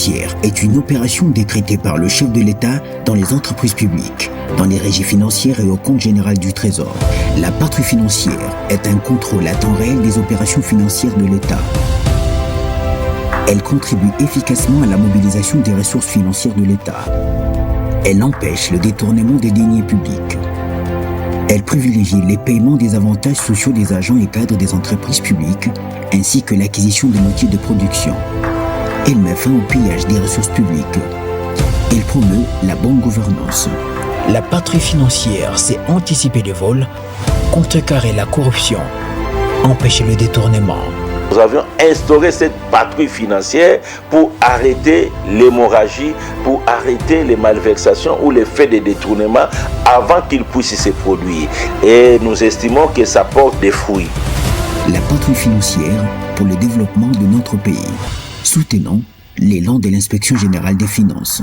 financière est une opération décrétée par le chef de l'État dans les entreprises publiques, dans les régies financières et au compte général du Trésor. La patrouille financière est un contrôle à temps réel des opérations financières de l'État. Elle contribue efficacement à la mobilisation des ressources financières de l'État. Elle empêche le détournement des deniers publics. Elle privilégie les paiements des avantages sociaux des agents et cadres des entreprises publiques, ainsi que l'acquisition des outils de production. Elle met fin au pillage des ressources publiques. Elle promeut la bonne gouvernance. La patrouille financière, c'est anticiper les vols, contrecarrer la corruption, empêcher le détournement. Nous avions instauré cette patrouille financière pour arrêter l'hémorragie, pour arrêter les malversations ou les faits de détournement avant qu'ils puissent se produire. Et nous estimons que ça porte des fruits. La patrouille financière pour le développement de notre pays. Soutenons l'élan de l'Inspection générale des finances.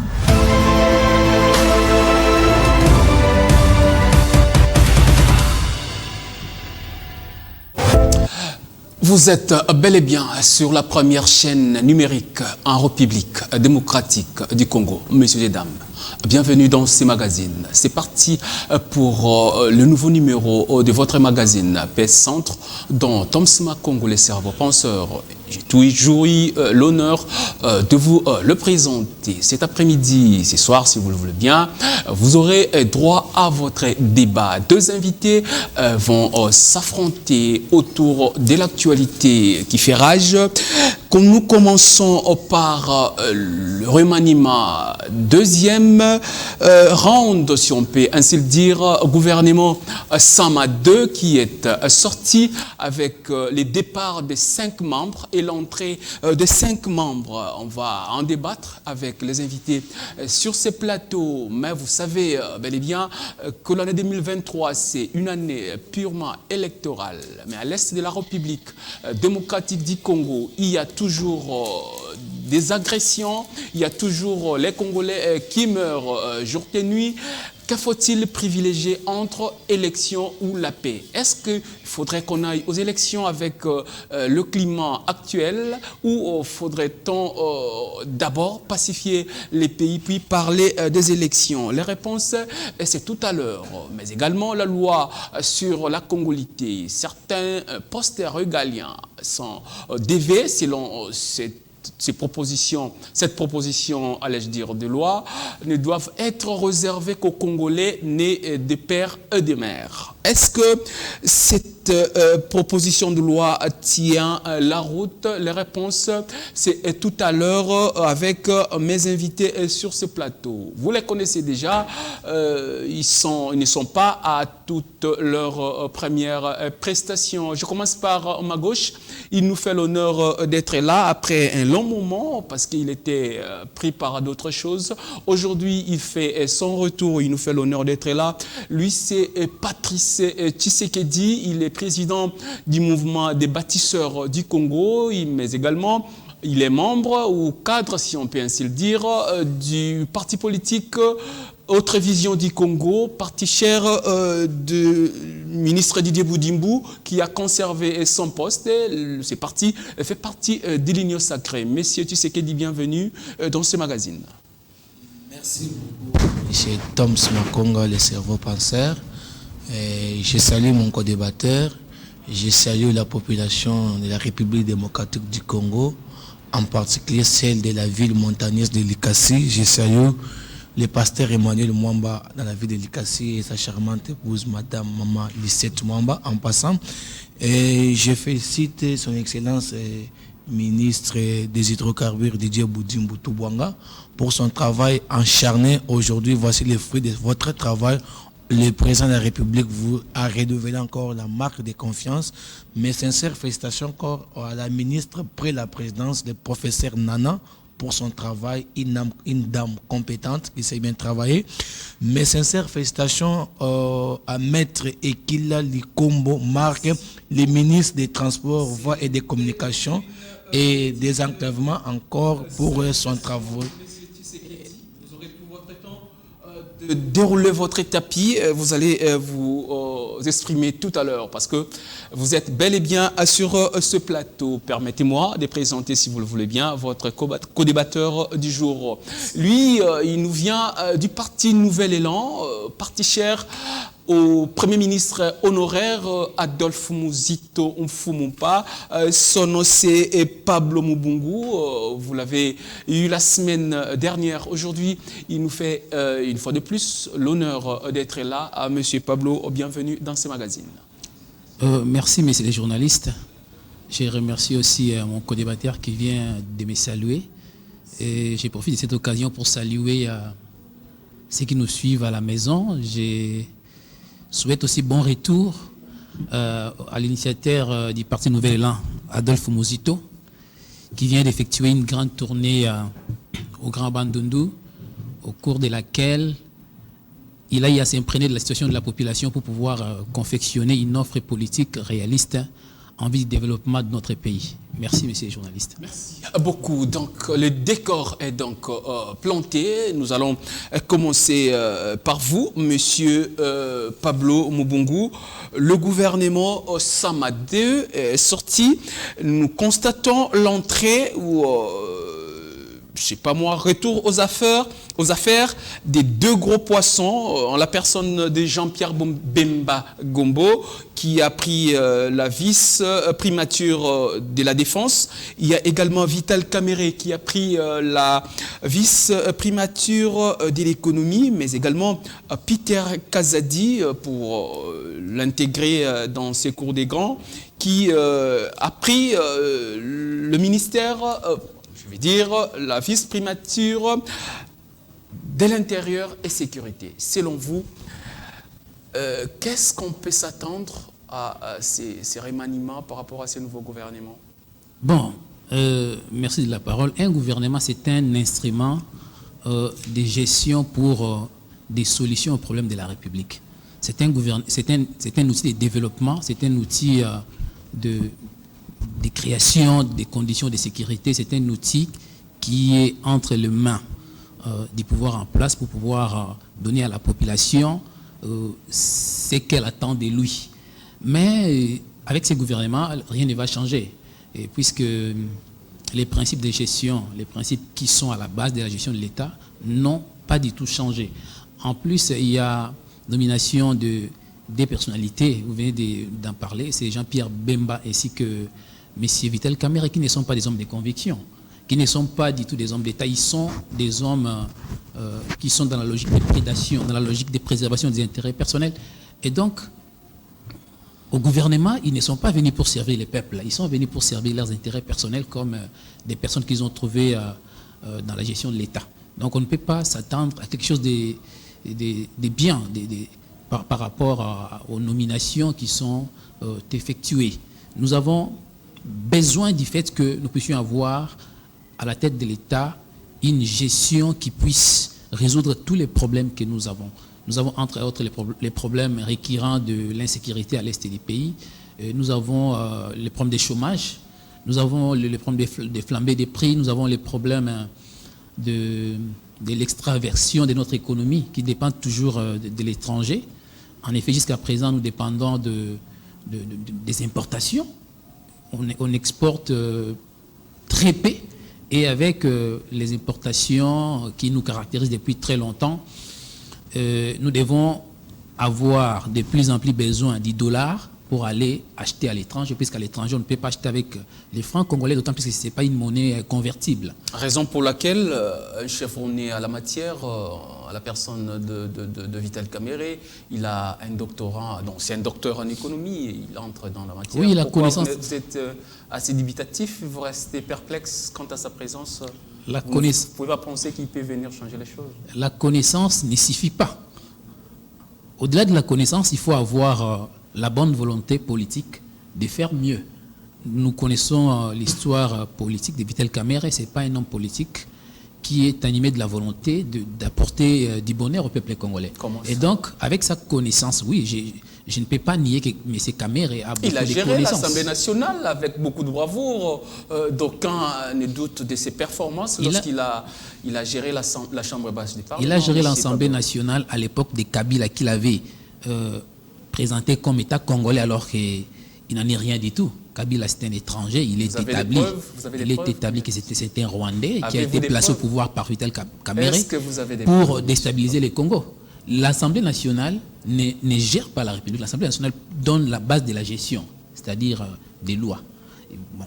Vous êtes bel et bien sur la première chaîne numérique en République démocratique du Congo. Messieurs et dames, bienvenue dans ces magazines. C'est parti pour le nouveau numéro de votre magazine PS Centre, dont Thomas Makongo, le cerveau penseur. J'ai toujours eu l'honneur de vous le présenter cet après-midi, ce soir, si vous le voulez bien. Vous aurez droit à votre débat. Deux invités vont s'affronter autour de l'actualité qui fait rage. Nous commençons par le remaniement. Deuxième round, si on peut ainsi le dire, gouvernement Sama 2 qui est sorti avec les départs des 5 membres et l'entrée de 5 membres. On va en débattre avec les invités sur ces plateaux. Mais vous savez bel et bien que l'année 2023, c'est une année purement électorale. Mais à l'est de la République démocratique du Congo, il y a toujours des agressions, il y a toujours les Congolais qui meurent jour et nuit. Que faut-il privilégier entre élections ou la paix? Est-ce qu'il faudrait qu'on aille aux élections avec le climat actuel ou faudrait-on d'abord pacifier les pays puis parler des élections? Les réponses, c'est tout à l'heure. Mais également la loi sur la congolité. Certains postes régaliens sont déviés selon cette proposition, allais-je dire, de loi, ne doivent être réservées qu'aux Congolais nés de père et de mère. Est-ce que cette proposition de loi tient la route? Les réponses, c'est tout à l'heure avec mes invités sur ce plateau. Vous les connaissez déjà, ils ne sont pas à toutes leurs premières prestations. Je commence par ma gauche. Il nous fait l'honneur d'être là après un long moment parce qu'il était pris par d'autres choses. Aujourd'hui, il fait son retour. Il nous fait l'honneur d'être là. Lui, c'est Patrice Tshisekedi. Il est président du mouvement des bâtisseurs du Congo, mais également il est membre ou cadre, si on peut ainsi le dire, du parti politique Autre Vision du Congo, parti cher du ministre Didier Boudimbu, qui a conservé son poste. Ce parti fait partie de l'Union sacrée. Messieurs Tshisekedi, bienvenue dans ce magazine. Merci beaucoup. Monsieur Thomas Makongo, le cerveau penseur. Je salue mon co-débatteur. Je salue la population de la République démocratique du Congo, en particulier celle de la ville montagneuse de Likasi. Je salue le pasteur Emmanuel Mwamba dans la ville de Likasi et sa charmante épouse, Madame Maman Lisette Mwamba, en passant. Et je félicite son Excellence ministre des Hydrocarbures, Didier Boudimbu Toubwanga, pour son travail acharné. Aujourd'hui, voici les fruits de votre travail. Le président de la République vous a renouvelé encore la marque de confiance. Mes sincères félicitations encore à la ministre près la présidence, le professeur Nana, pour son travail, une dame compétente qui sait bien travailler. Mes sincères félicitations à Maître Ekila Likombo Marc, le ministre des Transports, Voies et des Communications et des enclavements encore pour son travail. Dérouler votre tapis, vous allez vous exprimer tout à l'heure, parce que vous êtes bel et bien sur ce plateau. Permettez-moi de présenter, si vous le voulez bien, votre co-débatteur du jour. Lui, il nous vient du parti Nouvel Élan, parti cher au Premier ministre honoraire Adolphe Muzito Mfumumpa. Son nom c'est Pablo Mubungu. Vous l'avez eu la semaine dernière. Aujourd'hui, il nous fait une fois de plus l'honneur d'être là. Monsieur Pablo, bienvenue dans ce magazine. Merci, messieurs les journalistes. Je remercie aussi mon co-débatteur qui vient de me saluer. Et je profite de cette occasion pour saluer ceux qui nous suivent à la maison. Je souhaite aussi bon retour à l'initiateur du Parti Nouvel Élan, Adolphe Muzito, qui vient d'effectuer une grande tournée au Grand Bandundu, au cours de laquelle il a eu à s'imprégner de la situation de la population pour pouvoir confectionner une offre politique réaliste en vue du développement de notre pays. Merci, messieurs les journalistes. Merci beaucoup. Donc, le décor est donc planté. Nous allons commencer par vous, monsieur Pablo Mubungu. Le gouvernement Samadé est sorti. Nous constatons l'entrée ou je sais pas moi, retour aux affaires des deux gros poissons, en la personne de Jean-Pierre Bemba Gombo, qui a pris la vice-primature de la Défense. Il y a également Vital Kamerhe qui a pris la vice-primature de l'économie, mais également Peter Kazadi pour l'intégrer dans ses cours des grands, qui a pris le ministère, je vais dire, la vice-primature de l'intérieur et sécurité. Selon vous, qu'est-ce qu'on peut s'attendre à ces remaniements par rapport à ces nouveaux gouvernements? Bon, merci de la parole. Un gouvernement, c'est un instrument de gestion pour des solutions aux problèmes de la République. C'est un outil de développement, c'est un outil de création des conditions de sécurité, c'est un outil qui est entre les mains du pouvoir en place pour pouvoir donner à la population ce qu'elle attend de lui. Mais avec ces gouvernements, rien ne va changer. Et puisque les principes de gestion, les principes qui sont à la base de la gestion de l'État n'ont pas du tout changé. En plus, il y a nomination des personnalités, vous venez d'en parler, c'est Jean-Pierre Bemba ainsi que M. Vital Kamerhe, qui ne sont pas des hommes de conviction, qui ne sont pas du tout des hommes d'État, ils sont des hommes qui sont dans la logique de prédation, dans la logique de préservation des intérêts personnels. Et donc, au gouvernement, ils ne sont pas venus pour servir les peuples, ils sont venus pour servir leurs intérêts personnels comme des personnes qu'ils ont trouvées dans la gestion de l'État. Donc on ne peut pas s'attendre à quelque chose de bien par rapport aux nominations qui sont effectuées. Nous avons besoin du fait que nous puissions avoir à la tête de l'État une gestion qui puisse résoudre tous les problèmes que nous avons. Nous avons entre autres les problèmes récurrents de l'insécurité à l'est du pays. Nous avons les problèmes de chômage, nous avons les problèmes des flambées des prix, nous avons les problèmes de l'extraversion de notre économie qui dépend toujours de l'étranger. En effet, jusqu'à présent, nous dépendons des importations. On exporte très peu et avec les importations qui nous caractérisent depuis très longtemps, nous devons avoir de plus en plus besoin du dollar pour aller acheter à l'étranger, puisqu'à l'étranger, on ne peut pas acheter avec les francs congolais, d'autant plus que ce n'est pas une monnaie convertible. Raison pour laquelle un chevronné à la matière, à la personne de Vital Kamerhe, il a un doctorat, donc c'est un docteur en économie, il entre dans la matière. Oui, la Pourquoi connaissance. Vous êtes assez dubitatif, vous restez perplexe quant à sa présence. Vous ne pouvez pas penser qu'il peut venir changer les choses. La connaissance ne suffit pas. Au-delà de la connaissance, il faut avoir la bonne volonté politique de faire mieux. Nous connaissons l'histoire politique de Vital Kamerhe. Ce n'est pas un homme politique qui est animé de la volonté d'apporter du bonheur au peuple congolais. Et donc, avec sa connaissance, oui, je ne peux pas nier que M. Kamerhe a beaucoup de connaissances. Il a géré l'Assemblée nationale avec beaucoup de bravoure. D'aucuns ne doutent de ses performances lorsqu'il a géré la Chambre basse du Parlement. Il a géré l'Assemblée nationale à l'époque de Kabila, qu'il avait présenté comme État congolais alors qu'il n'en est rien du tout. Kabila, c'est un étranger, il est établi que c'était un Rwandais qui a été placé au pouvoir par Vital Kamerhe pour déstabiliser les Congos. L'Assemblée nationale ne gère pas la République. L'Assemblée nationale donne la base de la gestion, c'est-à-dire des lois. Bon,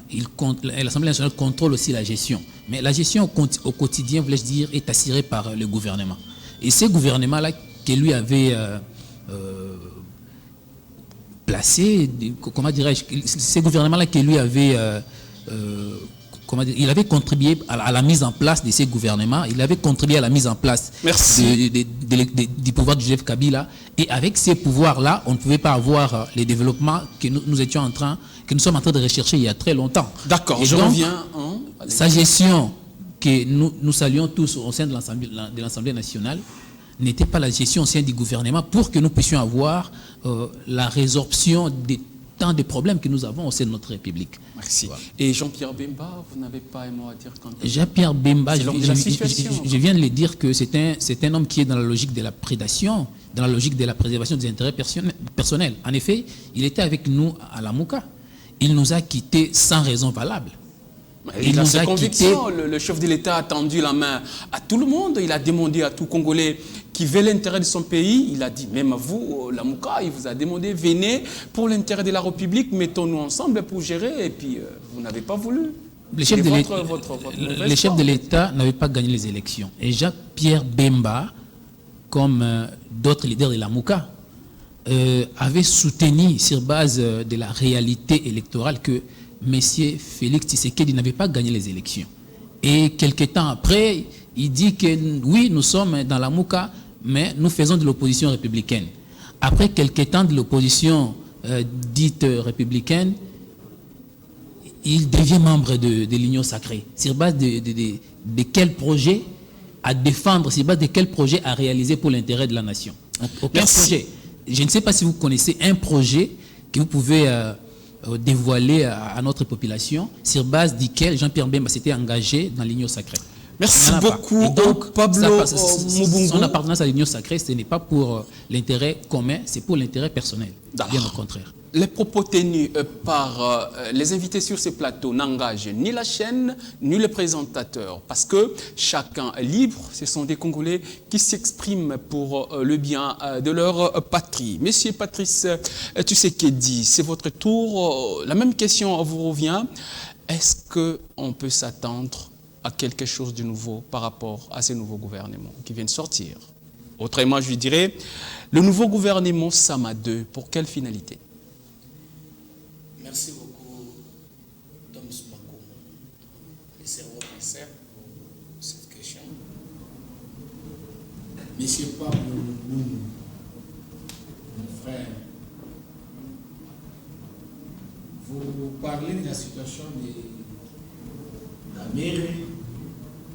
l'Assemblée nationale contrôle aussi la gestion. Mais la gestion au quotidien, voulais-je dire, est assurée par le gouvernement. Et ce gouvernement-là que lui avait placé, comment dirais-je, ce gouvernement-là qui lui avait, il avait contribué à la mise en place de ces gouvernements, il avait contribué à la mise en place du pouvoir de Joseph Kabila, et avec ces pouvoirs-là, on ne pouvait pas avoir les développements que nous sommes en train de rechercher il y a très longtemps. D'accord, je reviens. Sa gestion que nous saluons tous au sein de l'Assemblée nationale n'était pas la gestion au sein du gouvernement pour que nous puissions avoir la résorption des tant de problèmes que nous avons au sein de notre République. Merci. Voilà. Et Jean-Pierre Bemba, vous n'avez pas un mot à dire quand même? Jean-Pierre Bemba, je viens de le dire que c'est un homme qui est dans la logique de la prédation, dans la logique de la préservation des intérêts personnels. En effet, il était avec nous à la Mouka. Il nous a quittés sans raison valable. Il a ses convictions. Le chef de l'État a tendu la main à tout le monde. Il a demandé à tout Congolais qui veut l'intérêt de son pays. Il a dit, même vous, la Mouka, il vous a demandé, venez pour l'intérêt de la République, mettons-nous ensemble pour gérer. Et puis, vous n'avez pas voulu. Le chef de l'État n'avait pas gagné les élections. Et Jean-Pierre Bemba, comme d'autres leaders de la Mouka, avait soutenu sur base de la réalité électorale que M. Félix Tshisekedi n'avait pas gagné les élections. Et quelques temps après, il dit que oui, nous sommes dans la Mouka, mais nous faisons de l'opposition républicaine. Après quelques temps de l'opposition dite républicaine, il devient membre de l'Union sacrée. Sur base de quel projet à défendre, sur base de quel projet à réaliser pour l'intérêt de la nation? Aucun projet. Je ne sais pas si vous connaissez un projet que vous pouvez dévoiler à notre population, sur base duquel Jean-Pierre Bemba s'était engagé dans l'Union sacrée. Merci beaucoup. Donc, Pablo Mubungu. Son appartenance à l'Union sacrée, ce n'est pas pour l'intérêt commun, c'est pour l'intérêt personnel. Bien au contraire. Les propos tenus par les invités sur ce plateau n'engagent ni la chaîne, ni le présentateur, parce que chacun est libre. Ce sont des Congolais qui s'expriment pour le bien de leur patrie. Monsieur Patrice Tshisekedi, c'est votre tour. La même question vous revient. Est-ce qu'on peut s'attendre à quelque chose de nouveau par rapport à ces nouveaux gouvernements qui viennent sortir? Autrement, je lui dirais, le nouveau gouvernement Sama 2, pour quelle finalité? Merci beaucoup, Thomas Makomo, le cerveau français, pour cette question. Monsieur Pablo Mubungu, mon frère, vous parlez de la situation de Kamerhe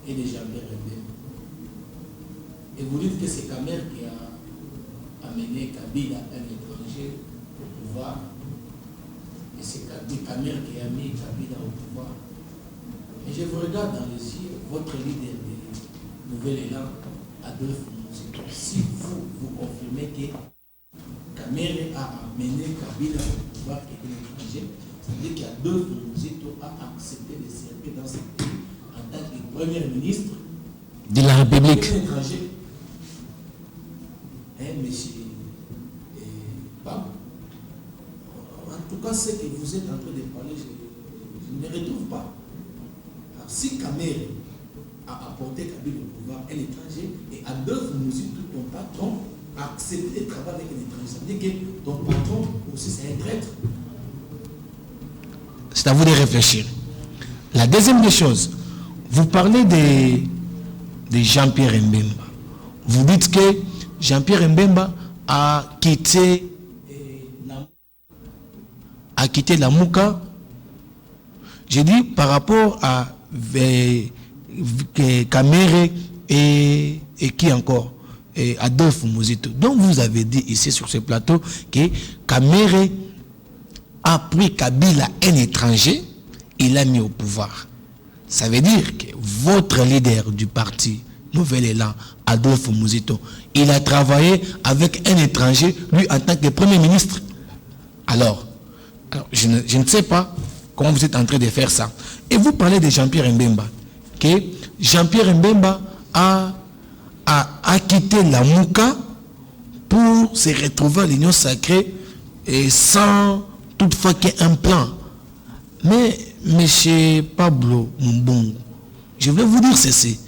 et de Jean-Pierre Bemba. Et vous dites que c'est Kamerhe qui a amené Kabila, un étranger, au pouvoir. Et c'est Kamerhe qui a mis Kabila au pouvoir. Et je vous regarde dans les yeux, votre leader de Nouvel Élan, Adolphe Muzito. Si vous confirmez que Kamerhe a amené Kabila au pouvoir qui est un étranger, ça veut dire qu'Adolphe Muzito a accepté de servir dans ce pays en tant que Premier ministre de la République. Un étranger. Monsieur Pam. En tout cas, ce que vous êtes en train de parler, je ne retrouve pas. Alors, si Kamerhe a apporté Kabila au pouvoir, un étranger, et Adolphe Muzito, ton patron, a accepté de travailler avec un étranger, ça veut dire que ton patron aussi, c'est un traître. C'est à vous de réfléchir. La deuxième des choses, vous parlez de Jean-Pierre Mbemba. Vous dites que Jean-Pierre Mbemba a quitté la Mouka. J'ai dit par rapport à Kamerhe et qui encore, et Adolphe Muzito. Donc vous avez dit ici sur ce plateau que Kamerhe a pris Kabila, un étranger, il l'a mis au pouvoir. Ça veut dire que votre leader du parti nouvel élan, Adolphe Muzito. Il a travaillé avec un étranger, lui en tant que Premier ministre. Alors je ne sais pas comment vous êtes en train de faire ça. Et vous parlez de Jean-Pierre Mbemba. Que Jean-Pierre Mbemba a quitté la Mouka pour se retrouver à l'Union sacrée et sans toutefois qu'il y ait un plan. Mais, M. Pablo Mbongo, je voulais vous dire ceci.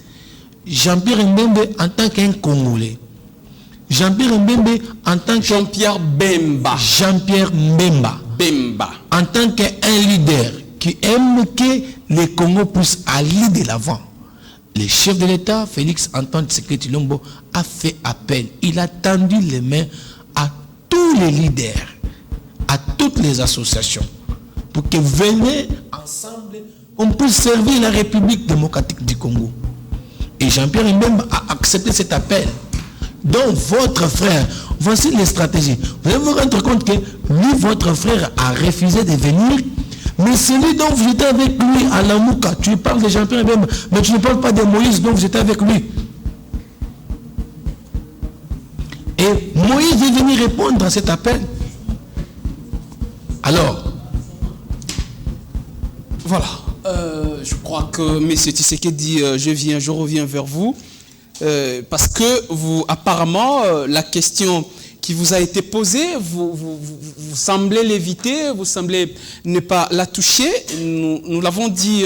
Jean-Pierre Mbemba en tant qu'un Congolais, Jean-Pierre Mbemba en tant que... Jean-Pierre Bemba. Jean-Pierre Mbemba. Bemba. En tant qu'un leader qui aime que le Congo puisse aller de l'avant. Le chef de l'État, Félix Antoine Tshisekedi Tshilombo, a fait appel. Il a tendu les mains à tous les leaders, à toutes les associations, pour que venez ensemble, on puisse servir la République démocratique du Congo. Et Jean-Pierre Mbemba a accepté cet appel. Donc votre frère, voici les stratégies. Vous allez vous rendre compte que lui, votre frère, a refusé de venir. Mais celui dont vous étiez avec lui à la Mouka, tu parles de Jean-Pierre Mbemba, mais tu ne parles pas de Moïse dont vous étiez avec lui. Et Moïse est venu répondre à cet appel. Alors, voilà. Je crois que M. Tshisekedi, je reviens vers vous. Parce que vous, apparemment, la question qui vous a été posée, vous semblez l'éviter, vous semblez ne pas la toucher. Nous l'avons dit,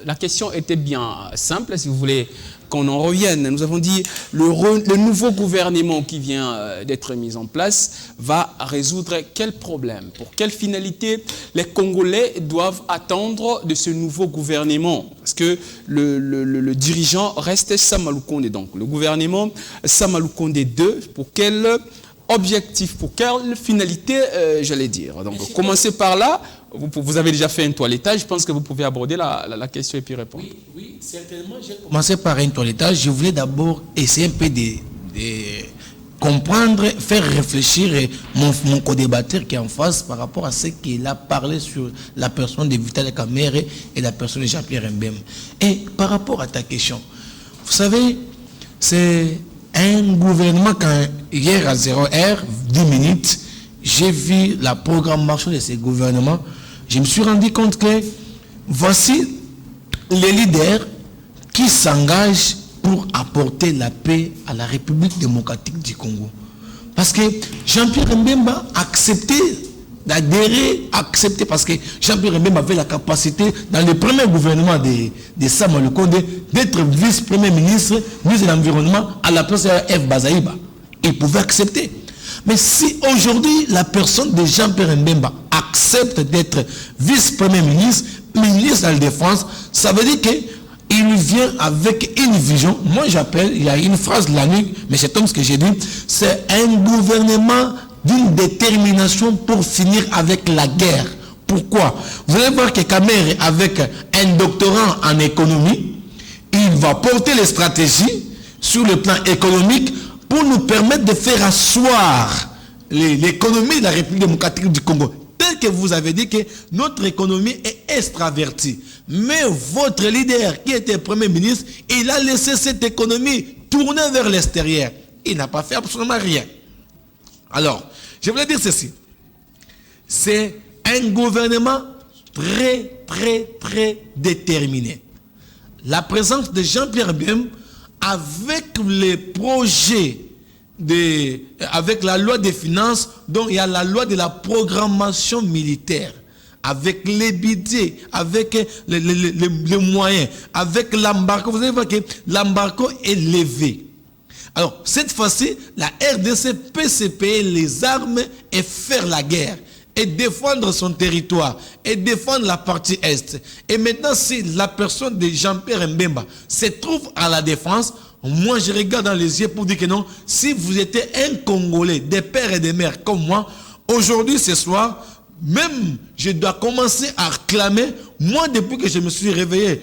la question était bien simple, si vous voulez qu'on en revienne. Nous avons dit le nouveau gouvernement qui vient d'être mis en place va résoudre quel problème, pour quelle finalité les Congolais doivent attendre de ce nouveau gouvernement. Parce que le dirigeant reste Sama Lukonde. Donc le gouvernement Sama Lukonde 2, pour quel objectif, pour quelle finalité, j'allais dire. Donc commencez par là. Vous avez déjà fait un toilettage, je pense que vous pouvez aborder la question et puis répondre. Oui, certainement. J'ai commencé par un toilettage. Je voulais d'abord essayer un peu de comprendre, faire réfléchir mon co-débatteur qui est en face par rapport à ce qu'il a parlé sur la personne de Vital Kamerhe et la personne de Jean-Pierre Mbemba. Et par rapport à ta question, vous savez, c'est un gouvernement, quand hier à 0h, 10 minutes, j'ai vu la programmation de ces gouvernements. Je me suis rendu compte que voici les leaders qui s'engagent pour apporter la paix à la République démocratique du Congo. Parce que Jean-Pierre Mbemba a accepté d'adhérer, parce que Jean-Pierre Mbemba avait la capacité, dans le premier gouvernement de Sama Lukonde, d'être vice-premier ministre, ministre de l'Environnement, à la place de F. Bazaïba. Il pouvait accepter. Mais si aujourd'hui la personne de Jean-Pierre Mbemba accepte d'être vice-premier ministre, ministre de la Défense, ça veut dire qu'il vient avec une vision. Moi j'appelle, il y a une phrase de la nuit, mais c'est comme ce que j'ai dit, c'est un gouvernement d'une détermination pour finir avec la guerre. Pourquoi? Vous allez voir que Kamerhe, avec un doctorat en économie, il va porter les stratégies sur le plan économique pour nous permettre de faire asseoir l'économie de la République démocratique du Congo. Tel que vous avez dit que notre économie est extravertie. Mais votre leader, qui était Premier ministre, il a laissé cette économie tourner vers l'extérieur. Il n'a pas fait absolument rien. Alors, je voulais dire ceci. C'est un gouvernement très déterminé. La présence de Jean-Pierre Mbemba, avec les projets, avec la loi des finances, donc il y a la loi de la programmation militaire, avec les budgets, avec les moyens, avec l'embargo. Vous allez voir que l'embargo est levé. Alors, cette fois-ci, la RDC peut se payer les armes et faire la guerre, et défendre son territoire, et défendre la partie Est. Et maintenant, si la personne de Jean-Pierre Mbemba se trouve à la défense, moi je regarde dans les yeux pour dire que non, si vous étiez un Congolais, des pères et des mères comme moi, aujourd'hui, ce soir, même je dois commencer à réclamer. Moi, depuis que je me suis réveillé,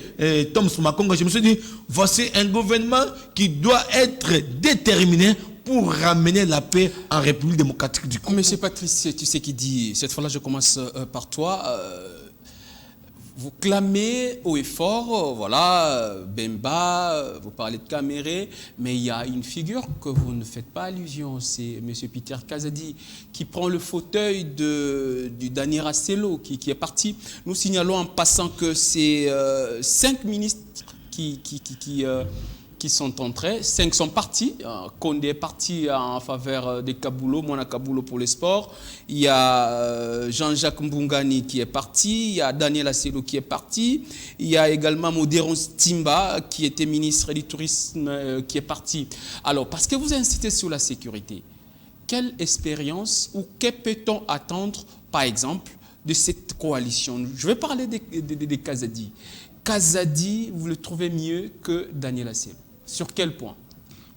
Tom Makonga, je me suis dit, voici un gouvernement qui doit être déterminé pour ramener la paix en République démocratique du Congo. Monsieur Patrice, tu sais qui dit, cette fois-là je commence par toi. vous clamez haut et fort, voilà, Bemba, vous parlez de Caméré, mais il y a une figure que vous ne faites pas allusion, c'est M. Peter Kazadi, qui prend le fauteuil du Daniel Asselo, qui est parti. Nous signalons en passant que c'est 5 ministres qui sont entrés, 5 sont partis. Condé est parti en faveur de Kabulo, Mona Kabulo pour les sports. Il y a Jean-Jacques Mbungani qui est parti, il y a Daniel Asselo qui est parti, il y a également Modéron Timba qui était ministre du Tourisme qui est parti. Alors, parce que vous insistez sur la sécurité, quelle expérience ou que peut-on attendre, par exemple, de cette coalition? Je vais parler de Kazadi. Kazadi, vous le trouvez mieux que Daniel Asselo? Sur quel point?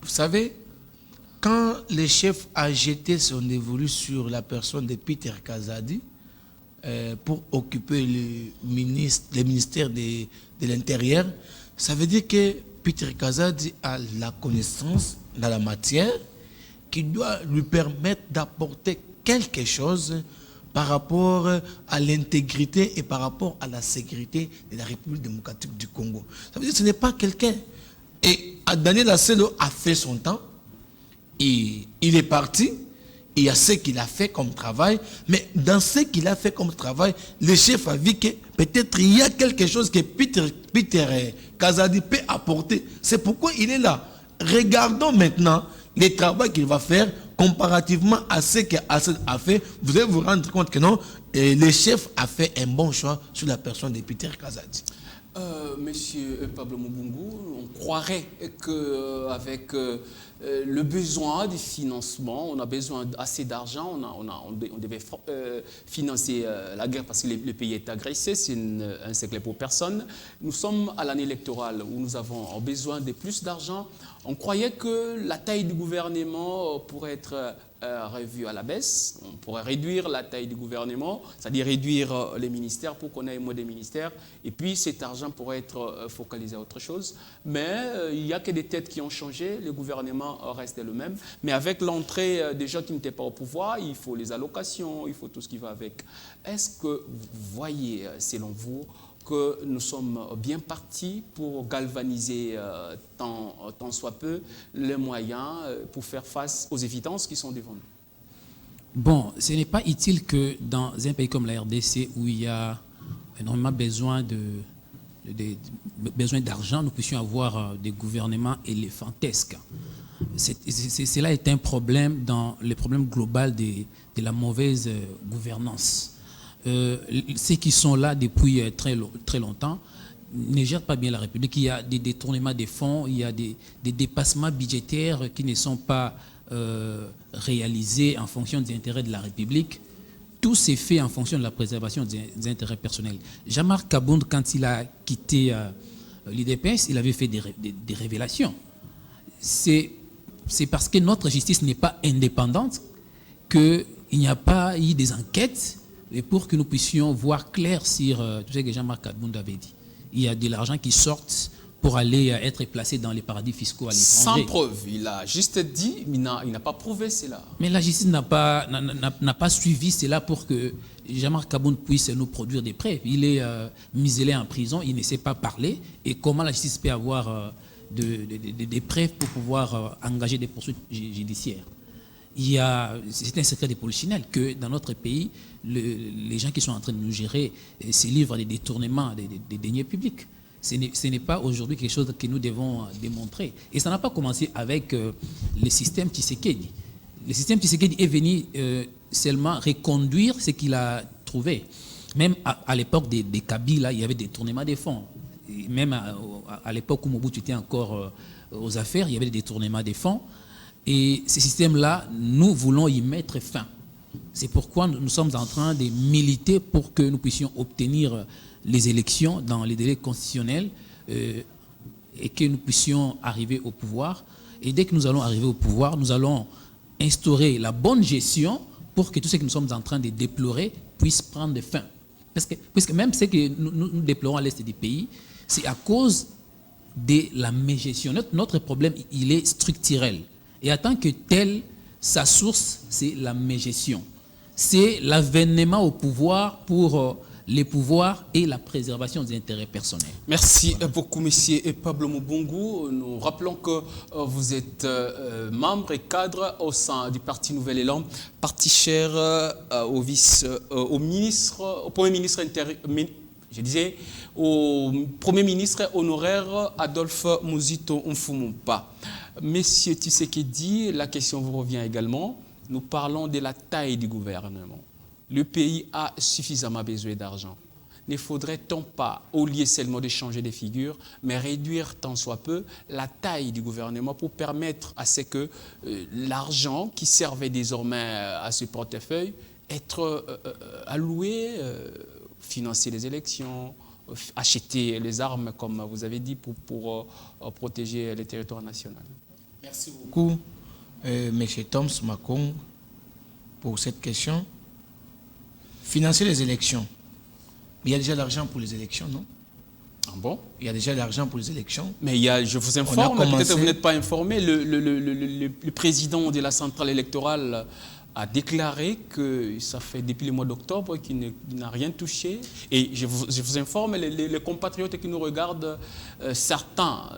Vous savez, quand le chef a jeté son dévolu sur la personne de Peter Kazadi pour occuper le ministère de l'Intérieur, ça veut dire que Peter Kazadi a la connaissance dans la matière qui doit lui permettre d'apporter quelque chose par rapport à l'intégrité et par rapport à la sécurité de la République démocratique du Congo. Ça veut dire que ce n'est pas quelqu'un. Et Daniel Asselo a fait son temps, et il est parti, il y a ce qu'il a fait comme travail, mais dans ce qu'il a fait comme travail, le chef a vu que peut-être il y a quelque chose que Peter Kazadi peut apporter. C'est pourquoi il est là. Regardons maintenant le travail qu'il va faire comparativement à ce qu'Assel a fait. Vous allez vous rendre compte que non, le chef a fait un bon choix sur la personne de Peter Kazadi. Monsieur Pablo Mubungu, on croirait qu'avec le besoin du financement, on a besoin assez d'argent, on devait financer la guerre parce que le pays est agressé, c'est un secret pour personne. Nous sommes à l'année électorale où nous avons besoin de plus d'argent. On croyait que la taille du gouvernement pourrait être revue à la baisse. On pourrait réduire la taille du gouvernement, c'est-à-dire réduire les ministères pour qu'on ait moins de ministères. Et puis cet argent pourrait être focalisé à autre chose. Mais il n'y a que des têtes qui ont changé. Le gouvernement reste le même. Mais avec l'entrée des gens qui n'étaient pas au pouvoir, il faut les allocations, il faut tout ce qui va avec. Est-ce que vous voyez, selon vous, que nous sommes bien partis pour galvaniser tant soit peu les moyens pour faire face aux évidences qui sont devant nous? Bon, ce n'est pas utile que dans un pays comme la RDC où il y a énormément besoin d'argent, nous puissions avoir des gouvernements éléphantesques. Cela est un problème dans le problème global de la mauvaise gouvernance. Ceux qui sont là depuis très longtemps ne gèrent pas bien la République. Il y a des détournements des fonds, il y a des dépassements budgétaires qui ne sont pas réalisés en fonction des intérêts de la République. Tout s'est fait en fonction de la préservation des intérêts personnels. Jean-Marc Kabound, quand il a quitté l'UDPS, il avait fait des révélations. C'est parce que notre justice n'est pas indépendante qu'il n'y a pas eu des enquêtes et pour que nous puissions voir clair sur tout ce que Jean-Marc Kabound avait dit. Il y a de l'argent qui sort pour aller être placé dans les paradis fiscaux à l'étranger. Sans preuve, il a juste dit, il n'a pas prouvé cela. Mais la justice n'a pas suivi cela pour que Jean-Marc Kabound puisse nous produire des preuves. Il est muselé en prison, il ne sait pas parler. Et comment la justice peut avoir des preuves pour pouvoir engager des poursuites judiciaires? C'est un secret de polichinelle que dans notre pays, les gens qui sont en train de nous gérer se livrent à des détournements des deniers publics. Ce n'est pas aujourd'hui quelque chose que nous devons démontrer. Et ça n'a pas commencé avec le système Tshisekedi. Le système Tshisekedi est venu seulement reconduire ce qu'il a trouvé. Même à l'époque des Kabila, il y avait des détournements des fonds. Et même à l'époque où Mobutu était encore aux affaires, il y avait des détournements des fonds. Et ce système-là, nous voulons y mettre fin. C'est pourquoi nous sommes en train de militer pour que nous puissions obtenir les élections dans les délais constitutionnels et que nous puissions arriver au pouvoir. Et dès que nous allons arriver au pouvoir, nous allons instaurer la bonne gestion pour que tout ce que nous sommes en train de déplorer puisse prendre fin. Parce que même ce que nous déplorons à l'est du pays, c'est à cause de la mégestion. Notre problème, il est structurel. Et en tant que tel, sa source, c'est la mégestion. C'est l'avènement au pouvoir pour les pouvoirs et la préservation des intérêts personnels. Merci beaucoup, monsieur Pablo Mubungu. Nous rappelons que vous êtes membre et cadre au sein du Parti Nouvel Élan, parti cher au Premier ministre au Premier ministre honoraire Adolphe Muzito Mfumumpa. Monsieur Tshisekedi, la question vous revient également. Nous parlons de la taille du gouvernement. Le pays a suffisamment besoin d'argent. Ne faudrait-on pas, au lieu seulement de changer de figure, mais réduire tant soit peu la taille du gouvernement pour permettre à ce que l'argent qui servait désormais à ce portefeuille être alloué, financer les élections, acheter les armes, comme vous avez dit, pour protéger le territoire national. Merci beaucoup, M. Thoms Makong, pour cette question. Financer les élections. Il y a déjà l'argent pour les élections, non? Ah bon? Il y a déjà l'argent pour les élections. Mais je vous informe, peut-être que vous n'êtes pas informé, le président de la centrale électorale a déclaré que ça fait depuis le mois d'octobre qu'il n'a rien touché. Et je vous informe, les compatriotes qui nous regardent, certains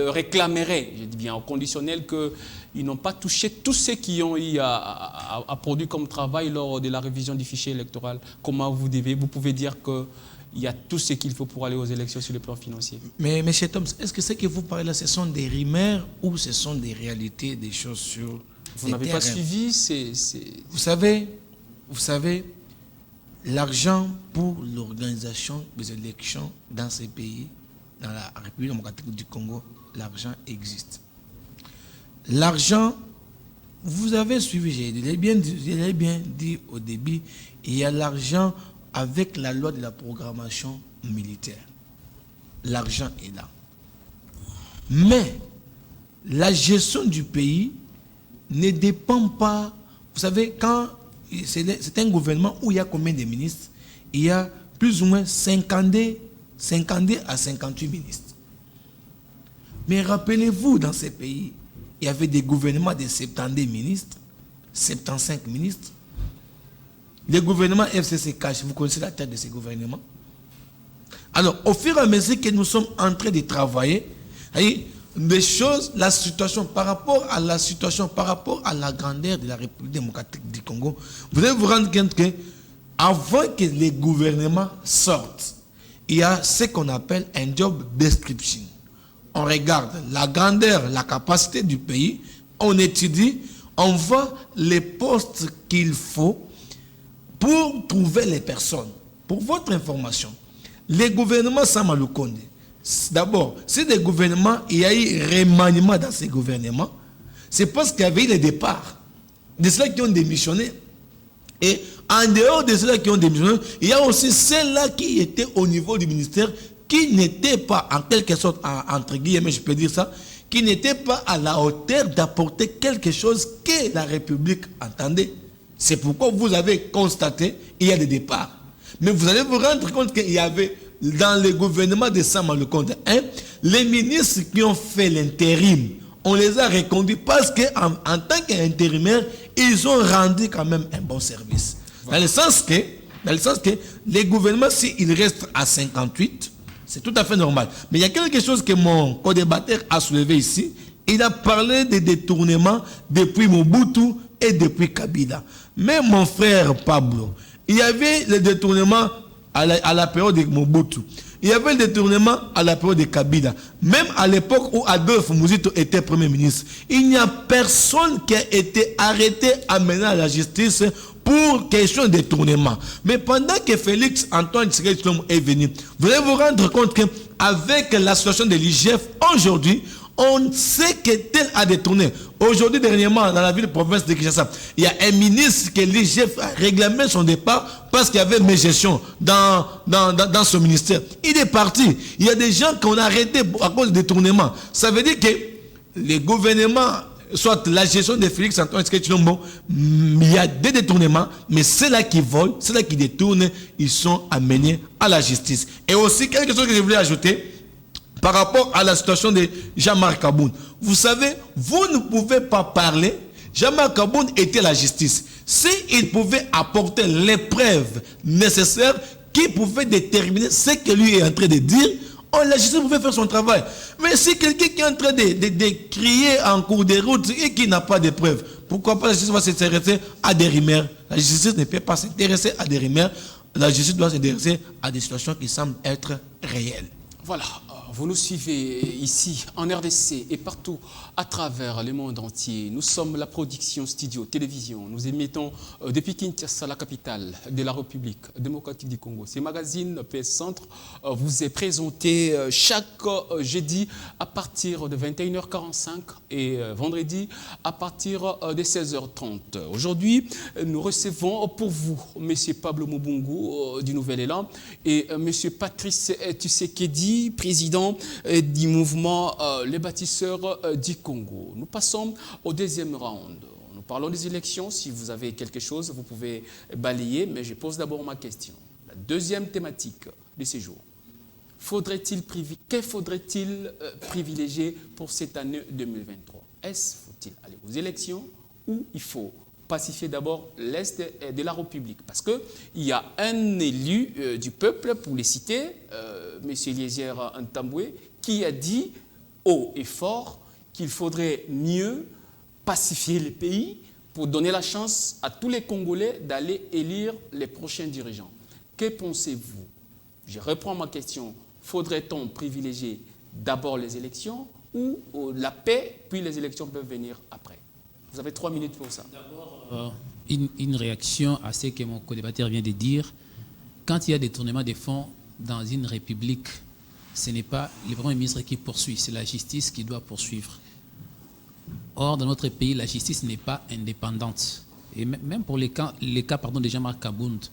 réclameraient, je dis bien au conditionnel, qu'ils n'ont pas touché tous ceux qui ont eu à produire comme travail lors de la révision du fichier électoral. Comment vous pouvez dire qu'il y a tout ce qu'il faut pour aller aux élections sur le plan financier? Mais M. Thoms, est-ce que ce que vous parlez là, ce sont des rumeurs ou ce sont des réalités, des choses sur... Vous n'avez pas suivi Vous savez, l'argent pour l'organisation des élections dans ces pays, dans la République démocratique du Congo, l'argent existe. L'argent, vous avez suivi, je l'ai bien dit au début, il y a l'argent avec la loi de la programmation militaire. L'argent est là. Mais la gestion du pays ne dépend pas. Vous savez, quand c'est un gouvernement où il y a combien de ministres? Il y a plus ou moins 52 à 58 ministres. Mais rappelez-vous, dans ces pays, il y avait des gouvernements de 70 ministres, 75 ministres. Les gouvernements FCC cash, vous connaissez la tête de ces gouvernements. Alors, au fur et à mesure que nous sommes en train de travailler, des choses, la situation, par rapport à la grandeur de la République démocratique du Congo, vous allez vous rendre compte que avant que les gouvernements sortent, il y a ce qu'on appelle un job description. On regarde la grandeur, la capacité du pays, on étudie, on voit les postes qu'il faut pour trouver les personnes. Pour votre information, les gouvernements Sama Lukonde, d'abord, si des gouvernements, il y a eu remaniement dans ces gouvernements, c'est parce qu'il y avait eu les départs de ceux qui ont démissionné. Et en dehors de ceux qui ont démissionné, il y a aussi ceux-là qui étaient au niveau du ministère, qui n'étaient pas, en quelque sorte, entre guillemets, je peux dire ça, qui n'étaient pas à la hauteur d'apporter quelque chose que la République entendait. C'est pourquoi vous avez constaté qu'il y a des départs. Mais vous allez vous rendre compte qu'il y avait, dans le gouvernement de Sama Lukonde, les ministres qui ont fait l'intérim, on les a reconduits parce qu'en tant qu'intérimaires, ils ont rendu quand même un bon service. Voilà. Dans le sens que les gouvernements, s'ils restent à 58, c'est tout à fait normal. Mais il y a quelque chose que mon co-débatteur a soulevé ici. Il a parlé des détournements depuis Mobutu et depuis Kabila. Mais mon frère Pablo, il y avait le détournement à la période de Mobutu. Il y avait le détournement à la période de Kabila. Même à l'époque où Adolphe Muzito était Premier ministre, il n'y a personne qui a été arrêté, amené à la justice pour question de détournement. Mais pendant que Félix Antoine Tshisekedi est venu, vous allez vous rendre compte qu'avec la situation de l'IGF, aujourd'hui, on sait que tel a détourné. Aujourd'hui, dernièrement, dans la ville-province de Kinshasa, il y a un ministre que l'IGF a réclamé son départ parce qu'il y avait mégestion dans son ministère. Il est parti. Il y a des gens qu'on a arrêtés à cause de détournement. Ça veut dire que les gouvernements, soit la gestion de Félix Antoine Tshisekedi, il y a des détournements, mais ceux-là qui volent, ceux-là qui détournent, ils sont amenés à la justice. Et aussi, quelque chose que je voulais ajouter, par rapport à la situation de Jean-Marc Aboun. Vous savez, vous ne pouvez pas parler. Jean-Marc Aboun était la justice. s'il pouvait apporter les preuves nécessaires qui pouvaient déterminer ce que lui est en train de dire, la justice pouvait faire son travail. Mais si quelqu'un qui est en train de crier en cours de route et qui n'a pas de preuves, pourquoi pas la justice va s'intéresser à des rumeurs? La justice ne peut pas s'intéresser à des rumeurs. La justice doit s'intéresser à des situations qui semblent être réelles. Voilà, vous nous suivez ici en RDC et partout à travers le monde entier. Nous sommes la production studio télévision. Nous émettons depuis Kinshasa, la capitale de la République démocratique du Congo. Ce magazine PS Centre vous est présenté chaque jeudi à partir de 21h45 et vendredi à partir de 16h30. Aujourd'hui, nous recevons pour vous M. Pablo Mubungu du Nouvel Élan et M. Patrice Tshisekedi, président du mouvement Les Bâtisseurs du Congo. Nous passons au deuxième round. Nous parlons des élections. Si vous avez quelque chose, vous pouvez balayer, mais je pose d'abord ma question. La deuxième thématique de ces jours. Que faudrait-il privilégier pour cette année 2023? Faut-il aller aux élections ou il faut pacifier d'abord l'Est de la République? Parce qu'il y a un élu du peuple, pour les citer, M. Eliezer Ntambwe, qui a dit haut et fort qu'il faudrait mieux pacifier le pays pour donner la chance à tous les Congolais d'aller élire les prochains dirigeants. Que pensez-vous? Je reprends ma question. Faudrait-on privilégier d'abord les élections ou la paix, puis les élections peuvent venir après? Vous avez 3 minutes pour ça. D'abord, une réaction à ce que mon co-débatteur vient de dire. Quand il y a des tournements de fonds dans une république, ce n'est pas le Premier ministre qui poursuit, c'est la justice qui doit poursuivre. Or, dans notre pays, la justice n'est pas indépendante. Et même pour les cas de Jean-Marc Kabound,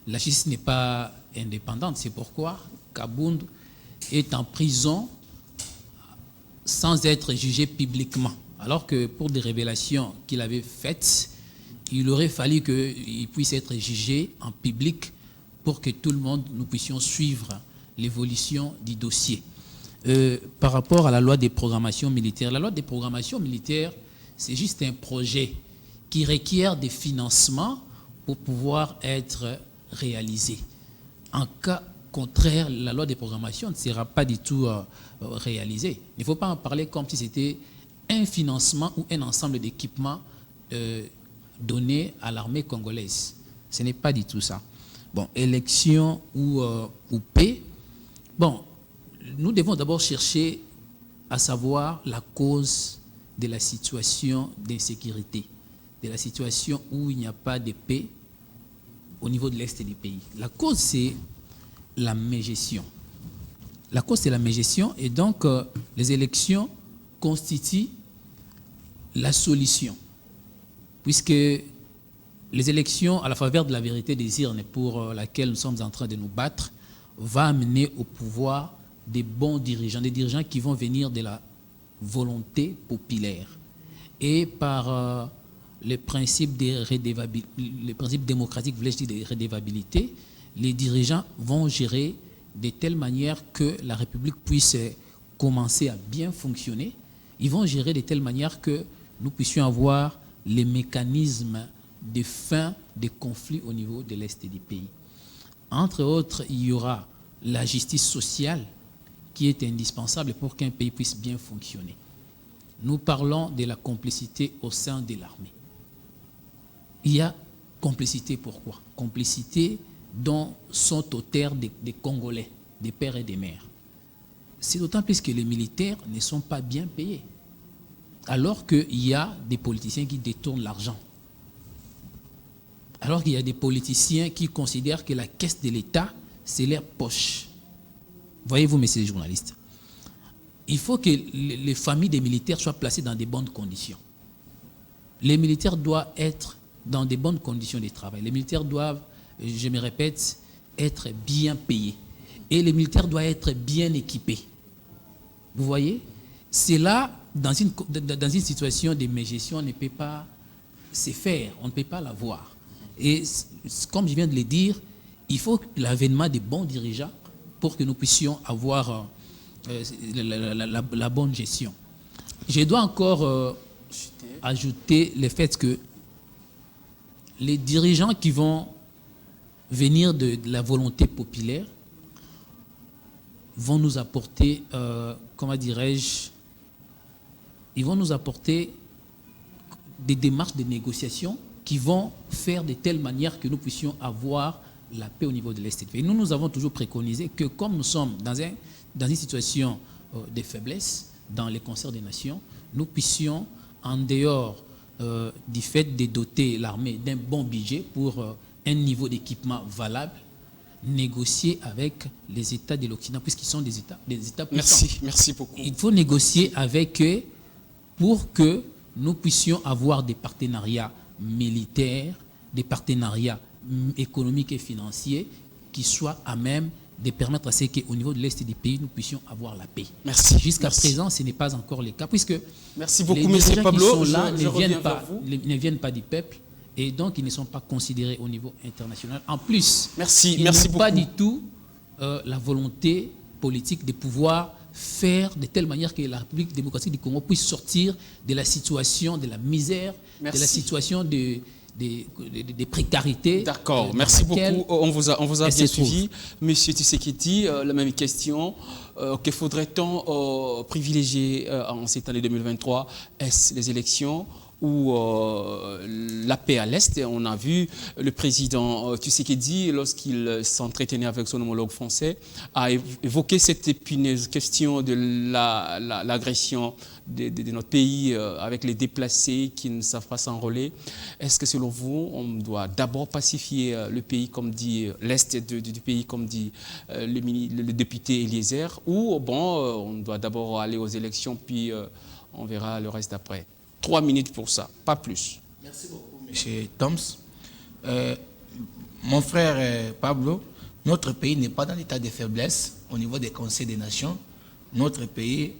la justice n'est pas indépendante. C'est pourquoi Kabound est en prison sans être jugé publiquement. Alors que pour des révélations qu'il avait faites, il aurait fallu qu'il puisse être jugé en public pour que tout le monde, nous puissions suivre l'évolution du dossier. Par rapport à la loi des programmations militaires, la loi des programmations militaires, c'est juste un projet qui requiert des financements pour pouvoir être réalisé. En cas contraire, la loi des programmations ne sera pas du tout réalisée. Il ne faut pas en parler comme si c'était un financement ou un ensemble d'équipements donné à l'armée congolaise. Ce n'est pas du tout ça. Bon, élection ou paix. Bon, nous devons d'abord chercher à savoir la cause de la situation d'insécurité, de la situation où il n'y a pas de paix au niveau de l'Est du pays. La cause, c'est la mégestion. La cause, c'est la mégestion et donc les élections constituent la solution, puisque les élections à la faveur de la vérité des urnes pour laquelle nous sommes en train de nous battre va amener au pouvoir des bons dirigeants, des dirigeants qui vont venir de la volonté populaire. Et par les principes démocratiques, voulais-je dire, de redevabilité, les dirigeants vont gérer de telle manière que la République puisse commencer à bien fonctionner. Ils vont gérer de telle manière que nous puissions avoir les mécanismes de fin des conflits au niveau de l'Est du pays. Entre autres, il y aura la justice sociale qui est indispensable pour qu'un pays puisse bien fonctionner. Nous parlons de la complicité au sein de l'armée. Il y a complicité, pourquoi? Complicité dont sont auteurs des Congolais, des pères et des mères. C'est d'autant plus que les militaires ne sont pas bien payés, alors qu'il y a des politiciens qui détournent l'argent. Alors qu'il y a des politiciens qui considèrent que la caisse de l'État, c'est leur poche. Voyez-vous, messieurs les journalistes, il faut que les familles des militaires soient placées dans de bonnes conditions. Les militaires doivent être dans de bonnes conditions de travail. Les militaires doivent, je me répète, être bien payés. Et les militaires doivent être bien équipés. Vous voyez? C'est là, dans une situation de mégestion, on ne peut pas se faire, on ne peut pas l'avoir. Et comme je viens de le dire, il faut l'avènement des bons dirigeants pour que nous puissions avoir la bonne gestion. Je dois encore ajouter le fait que les dirigeants qui vont venir de la volonté populaire vont nous apporter, comment dirais-je, ils vont nous apporter des démarches de négociation qui vont faire de telle manière que nous puissions avoir la paix au niveau de l'Est. Et nous avons toujours préconisé que comme nous sommes dans une situation de faiblesse dans les concerts des nations, nous puissions, en dehors du fait de doter l'armée d'un bon budget pour un niveau d'équipement valable, négocier avec les États de l'Occident, puisqu'ils sont des États puissants. Merci beaucoup. Il faut négocier avec eux pour que nous puissions avoir des partenariats militaires, des partenariats économiques et financiers qui soient à même de permettre à ce qu'au niveau de l'Est du pays, nous puissions avoir la paix. Merci. Jusqu'à présent, ce n'est pas encore le cas, puisque merci beaucoup, les M. Pablo. qui sont là ne viennent pas du peuple, et donc ils ne sont pas considérés au niveau international. En plus, ils n'ont pas du tout la volonté politique de pouvoir faire de telle manière que la République démocratique du Congo puisse sortir de la situation de la misère, de la situation des précarités. D'accord, merci beaucoup. On vous a bien suivi. Monsieur Tshisekedi, la même question. Que faudrait-on privilégier en cette année 2023? Est-ce les élections ou la paix à l'Est? On a vu le président Tshisekedi, lorsqu'il s'entretenait avec son homologue français, a évoqué cette épineuse question de l'agression de notre pays avec les déplacés qui ne savent pas s'enrôler. Est-ce que selon vous, on doit d'abord pacifier le pays, comme dit l'Est du pays, comme dit le député Eliezer, ou bon, on doit d'abord aller aux élections, puis on verra le reste après? 3 minutes pour ça, pas plus. Merci beaucoup, M. Toms. Mon frère Pablo, notre pays n'est pas dans l'état de faiblesse au niveau des conseils des nations. Notre pays,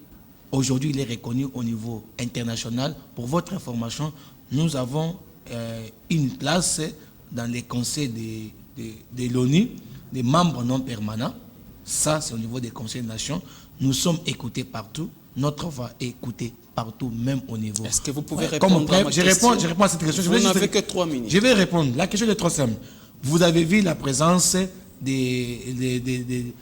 aujourd'hui, il est reconnu au niveau international. Pour votre information, nous avons une place dans les conseils de l'ONU, des membres non permanents. Ça, c'est au niveau des conseils des nations. Nous sommes écoutés partout. Notre voix est écoutée partout, même au niveau. Est-ce que vous pouvez répondre à ma question? Je réponds à cette question. Vous n'avez que 3 minutes. Je vais répondre. La question est trop simple. Vous avez vu la présence des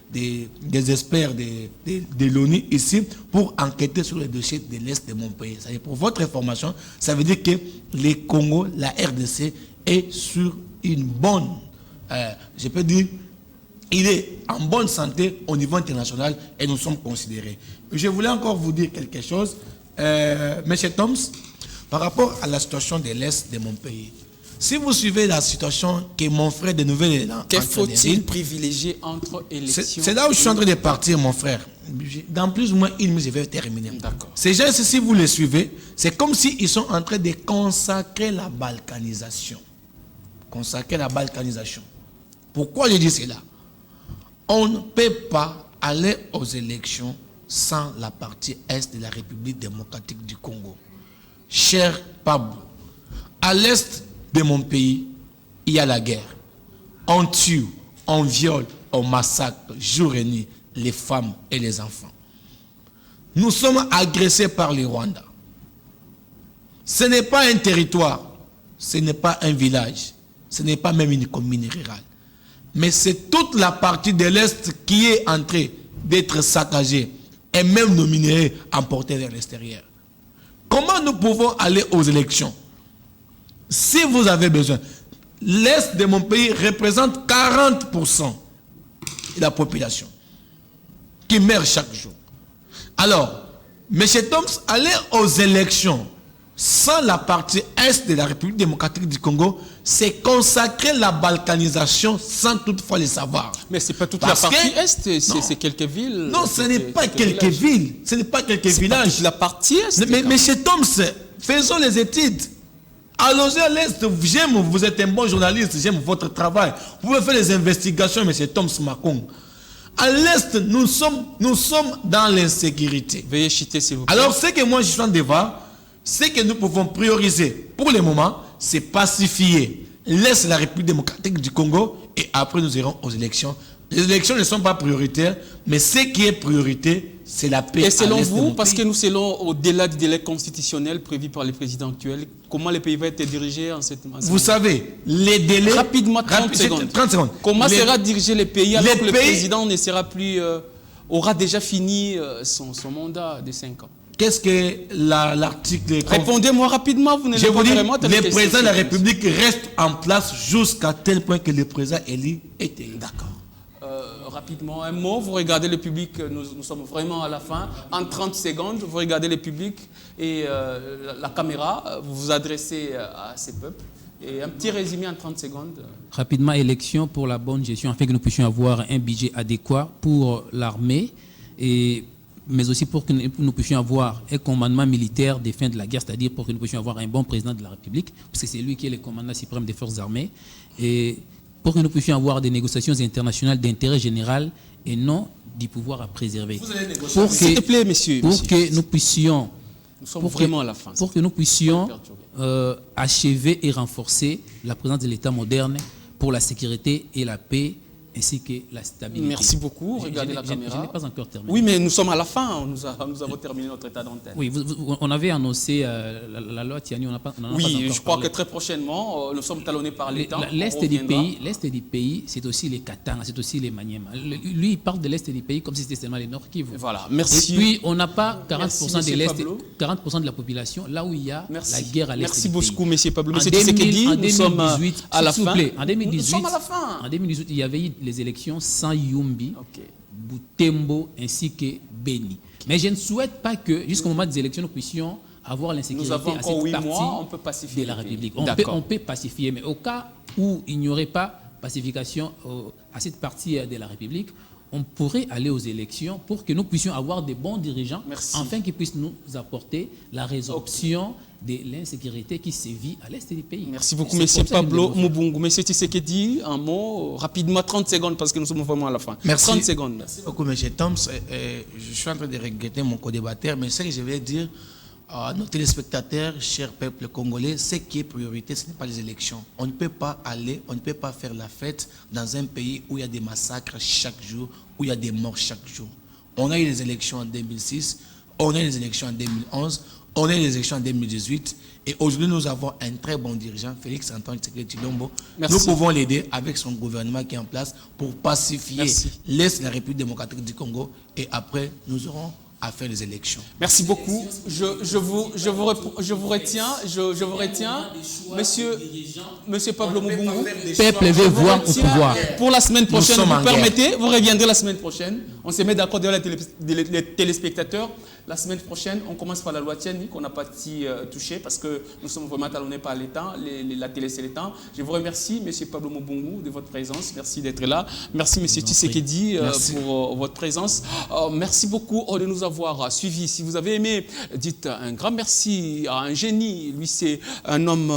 experts de l'ONU ici pour enquêter sur les dossiers de l'Est de mon pays. Ça veut dire, pour votre information, ça veut dire que le Congo, la RDC, est sur une bonne, je peux dire, il est en bonne santé au niveau international et nous sommes considérés. Je voulais encore vous dire quelque chose, M. Toms, par rapport à la situation de l'Est de mon pays. Si vous suivez la situation que mon frère de Nouvelle-Zélande... Que faut-il privilégier entre élections? C'est là où je suis en train de partir, mon frère. Dans plus ou moins une minute, je vais terminer. D'accord. Ces gens, si vous les suivez, c'est comme s'ils sont en train de consacrer la balkanisation. Consacrer la balkanisation. Pourquoi je dis cela? On ne peut pas aller aux élections sans la partie Est de la République démocratique du Congo. Cher Pablo, à l'Est de mon pays, il y a la guerre. On tue, on viole, on massacre jour et nuit les femmes et les enfants. Nous sommes agressés par les Rwandais. Ce n'est pas un territoire, ce n'est pas un village, ce n'est pas même une commune rurale. Mais c'est toute la partie de l'Est qui est en train d'être saccagée et même nos minéraux emportés vers l'extérieur. Comment nous pouvons aller aux élections? Si vous avez besoin, l'Est de mon pays représente 40% de la population qui meurt chaque jour. Alors, M. Toms, aller aux élections sans la partie Est de la République démocratique du Congo, c'est consacrer la balkanisation sans toutefois le savoir. Mais ce n'est pas toute la partie Est, c'est quelques villes. Non, ce n'est pas quelques villes, ce n'est pas quelques villages. Pas toute la partie Est. Mais M. Toms, faisons les études. Allons-y à l'Est, j'aime, vous êtes un bon journaliste, j'aime votre travail. Vous pouvez faire les investigations, M. Toms Makong. À l'Est, nous sommes dans l'insécurité. Veuillez chuter, s'il vous plaît. Alors, ce que moi je suis en débat, c'est que nous pouvons prioriser, pour le moment, c'est pacifier l'Est de la République démocratique du Congo et après nous irons aux élections Les élections ne sont pas prioritaires, mais ce qui est priorité, c'est la paix. Et selon vous, parce que nous selon au-delà du délai constitutionnel prévu par le président actuel, comment le pays va être dirigé en cette manière? Vous savez, les délais... Rapidement, 30 secondes. Comment sera dirigé le pays alors que le président ne sera plus... aura déjà fini son mandat de 5 ans? Qu'est-ce que l'article... Répondez-moi rapidement, vous ne Je vous dis, le président de la République reste en place jusqu'à tel point que le président élu est élu. D'accord. Rapidement, un mot, vous regardez le public, nous sommes vraiment à la fin. En 30 secondes, vous regardez le public et la caméra, vous vous adressez à ces peuples. Et un petit résumé en 30 secondes. Rapidement, élection pour la bonne gestion, afin que nous puissions avoir un budget adéquat pour l'armée, mais aussi pour que nous puissions avoir un commandement militaire des fins de la guerre, c'est-à-dire pour que nous puissions avoir un bon président de la République, parce que c'est lui qui est le commandant suprême des forces armées, et pour que nous puissions avoir des négociations internationales d'intérêt général et non du pouvoir à préserver. S'il te plaît, monsieur. Pour que nous puissions... Nous sommes vraiment à la fin. Pour que nous puissions achever et renforcer la présence de l'État moderne pour la sécurité et la paix, ainsi que la stabilité. Merci beaucoup. Regardez la caméra. Je n'ai pas encore terminé. Oui, mais nous sommes à la fin. Nous avons terminé notre état d'antenne. Oui, on avait annoncé la loi Tiani. Oui, je crois que très prochainement, nous sommes talonnés par l'État. L'Est du pays, c'est aussi les Katanga, c'est aussi les Maniema. Lui, il parle de l'Est du pays comme si c'était seulement les Nord Kivu. Voilà, merci. Et puis, on n'a pas 40% de l'Est, 40% de la population, là où il y a la guerre à l'Est. Merci beaucoup, M. Pablo. C'est ce qu'il dit. Nous sommes à la fin. Nous sommes à la fin. En 2018, il y avait eu les élections sans Yumbi, Butembo ainsi que Beni. Mais je ne souhaite pas que jusqu'au moment des élections nous puissions avoir l'insécurité à cette partie de la République. On peut pacifier, mais au cas où il n'y aurait pas pacification à cette partie de la République, on pourrait aller aux élections pour que nous puissions avoir des bons dirigeants, afin qu'ils puissent nous apporter la résolution de l'insécurité qui sévit à l'est du pays. Merci beaucoup, M. Pablo Mubungu. M. Tshisekedi, un mot, rapidement, 30 secondes, parce que nous sommes vraiment à la fin. Merci. 30 secondes. Merci beaucoup, M. Toms. Je suis en train de regretter mon co-débatteur, mais ce que je vais dire à nos téléspectateurs, chers peuples congolais, ce qui est priorité, ce n'est pas les élections. On ne peut pas faire la fête dans un pays où il y a des massacres chaque jour, où il y a des morts chaque jour. On a eu les élections en 2006, on a eu les élections en 2011, on a eu les élections en 2018, et aujourd'hui nous avons un très bon dirigeant, Félix Antoine Tshisekedi Tshilombo. Nous pouvons l'aider avec son gouvernement qui est en place pour pacifier l'Est de la République démocratique du Congo, et après nous aurons à faire les élections. Merci beaucoup. Je vous retiens, monsieur Pablo Mubungu. Le peuple veut voir au pouvoir. Pour la semaine prochaine, vous permettez, vous reviendrez la semaine prochaine. On se met d'accord derrière les téléspectateurs. La semaine prochaine, on commence par la loi Tiani qu'on n'a pas touché parce que nous sommes vraiment talonnés par l'État. La télé, c'est l'État. Je vous remercie, monsieur Pablo Mubungu, de votre présence. Merci d'être là. Merci, monsieur Tshisekedi, pour votre présence. Merci beaucoup de nous avoir suivis. Si vous avez aimé, dites un grand merci à un génie. Lui, c'est un homme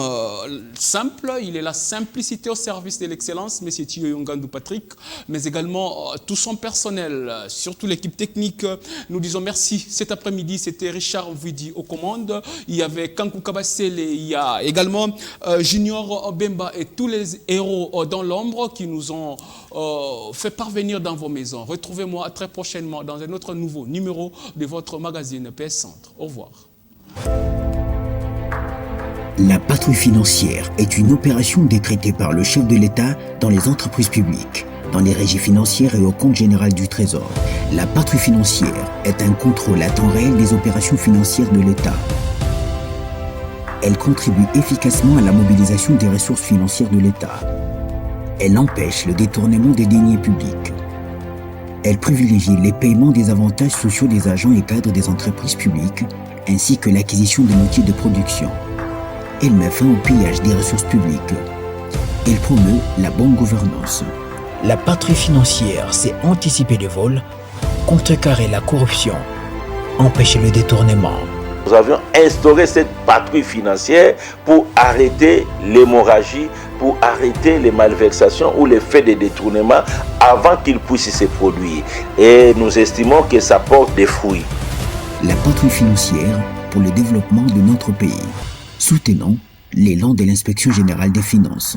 simple. Il est la simplicité au service de l'excellence, monsieur Thio Yongandou Patrick, mais également tout son personnel, surtout l'équipe technique. Nous disons merci. Cet après-midi, c'était Richard Mvidi aux commandes. Il y avait Kankou Kabasele, il y a également Junior Bemba et tous les héros dans l'ombre qui nous ont fait parvenir dans vos maisons. Retrouvez-moi très prochainement dans un autre nouveau numéro de votre magazine PS Centre. Au revoir. La patrouille financière est une opération décrétée par le chef de l'État dans les entreprises publiques, dans les régies financières et au compte général du Trésor. La patrouille financière est un contrôle à temps réel des opérations financières de l'État. Elle contribue efficacement à la mobilisation des ressources financières de l'État. Elle empêche le détournement des deniers publics. Elle privilégie les paiements des avantages sociaux des agents et cadres des entreprises publiques, ainsi que l'acquisition de métiers de production. Elle met fin au pillage des ressources publiques. Elle promeut la bonne gouvernance. La patrouille financière, c'est anticiper les vols, contrecarrer la corruption, empêcher le détournement. Nous avions instauré cette patrouille financière pour arrêter l'hémorragie, pour arrêter les malversations ou les faits de détournement avant qu'ils puissent se produire. Et nous estimons que ça porte des fruits. La patrouille financière pour le développement de notre pays. Soutenons l'élan de l'Inspection générale des finances.